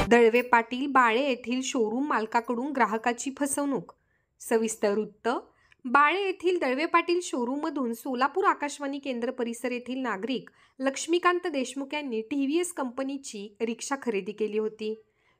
दळवे पाटील बाळे येथील शोरूम मालकाकडून ग्राहकाची फसवणूक। सविस्तर वृत्त। बाळे येथील दळवे पाटील शोरूममधून सोलापूर आकाशवाणी केंद्र परिसर येथील नागरिक लक्ष्मीकांत देशमुख यांनी TVS कंपनीची रिक्षा खरेदी केली होती।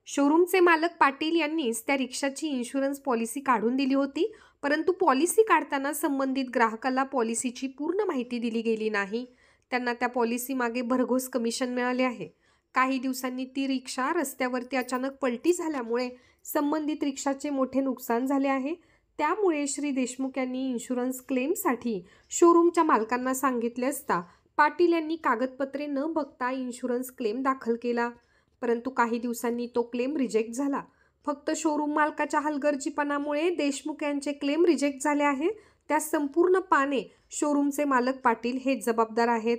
शोरूमचे मालक पाटील यांनीच त्या रिक्षाची इन्शुरन्स पॉलिसी काढून दिली होती, परंतु पॉलिसी काढताना संबंधित ग्राहकाला पॉलिसीची पूर्ण माहिती दिली गेली नाही। त्यांना त्या पॉलिसी मागे भरघोस कमिशन मिळाले आहे। काही दिवसांनी ती रिक्षा रस्त्यावरती अचानक पलटी झाल्यामुळे संबंधित रिक्षाचे मोठे नुकसान झाले आहे। त्यामुळे श्री देशमुख यांनी इन्शुरन्स क्लेमसाठी शोरूमच्या मालकांना सांगितले असता पाटील यांनी कागदपत्रे न बघता इन्शुरन्स क्लेम दाखल केला, परंतु काही दिवसांनी तो क्लेम रिजेक्ट झाला। फक्त शोरूम मालकाच्या हलगर्जीपणामुळे देशमुख यांचे क्लेम रिजेक्ट झाले आहे। त्या संपूर्ण पाने शोरूमचे मालक पाटील हे जबाबदार आहेत।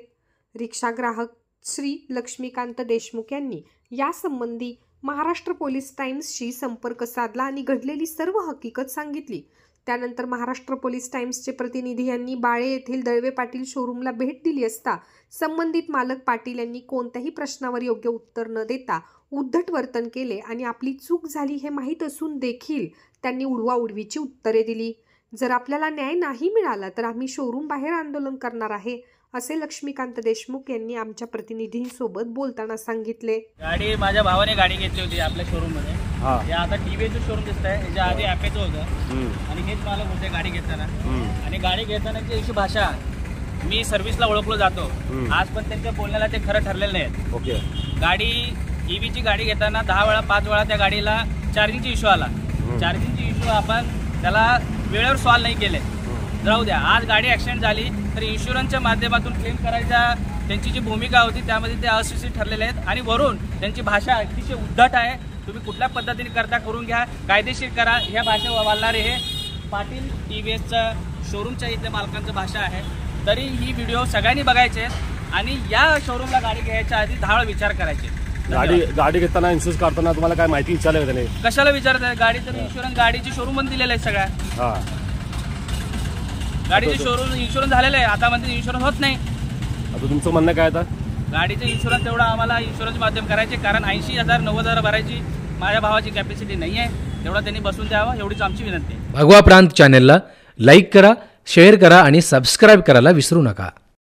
रिक्षा ग्राहक श्री लक्ष्मीकांत देशमुख यांनी यासंबंधी महाराष्ट्र पोलीस टाइम्सशी संपर्क साधला आणि घडलेली सर्व हकीकत सांगितली। त्यानंतर महाराष्ट्र पोलीस टाइम्सचे प्रतिनिधी यांनी बाळे येथील दळवे पाटील शोरूमला भेट दिली असता संबंधित मालक पाटील यांनी कोणत्याही प्रश्नावर योग्य उत्तर न देता उद्धट वर्तन केले आणि आपली चूक झाली हे माहीत असून देखील त्यांनी उडवाउडवीची उत्तरे दिली। जर आपल्याला न्याय नाही मिळाला तर आम्ही शोरूम बाहेर आंदोलन करणार आहे, असे लक्ष्मीकांत देशमुख यांनी आमच्या प्रतिनिधींसोबत बोलताना सांगितले। गाडी माझ्या भावाने गाडी घेतली होती आपल्या शोरूम मध्ये। हे आता TVS शोरूम दिसतंय, याच्या आधी ॲपेचं होतं आणि हेच मालक होते गाडी घेताना। आणि गाडी घेतानाची अशी भाषा, मी सर्व्हिसला ओळखलो जातो, आज पण त्यांच्या बोलण्याला ते खरं ठरलेलं नाही। ओके, गाडी EVची गाडी घेताना 10 वेळा 5 वेळा त्या गाडीला चार्जिंगची इश्यू आला। चार्जिंगची इश्यू आपण त्याला वेळेवर सॉल्व नाही केले, राहू द्या। आज गाडी ॲक्सिडेंट झाली तर इन्शुरन्सच्या माध्यमातून क्लेम करायचा त्यांची जी भूमिका होती त्यामध्ये ते अशिक्षित ठरलेले आहेत आणि वरून त्यांची भाषा अतिशय उद्धट आहे। तुम्ही कुठल्या पद्धतीने करता करून घ्या, कायदेशीर करा, ह्या भाषा वालणारे हे पाटील TVSच्या शोरूमच्या इथल्या मालकांचं भाषा आहे। तरी ही व्हिडिओ सगळ्यांनी बघायचे आहेत आणि या शोरूमला गाडी घ्यायच्या आधी 10 वेळा विचार करायचे। गाडी घेताना इन्शुरन्स काढताना तुम्हाला काय माहिती विचारलं का त्याने? कशाला विचारताय? गाडीचं इन्शुरन्स गाडीची शोरूम पण दिलेलं आहे सगळ्या। गाडीचे शोरूम इन्शुरन्स झालेलं आहे, आता म्हणजे इन्शुरन्स होत नाही। आता तुमचं म्हणणं काय? आता गाडीचं इन्शुरन्स तेवढा आम्हाला इन्शुरन्स माध्यम करायचे, कारण 80,000 90,000 भरायची माझ्या भावाची कॅपॅसिटी नाही आहे, तेवढा त्यांनी बसून द्यावा एवढीच आमची विनंती आहे। भगवा प्रांत चॅनलला लाईक करा, शेअर करा आणि सबस्क्राईब करायला विसरू नका।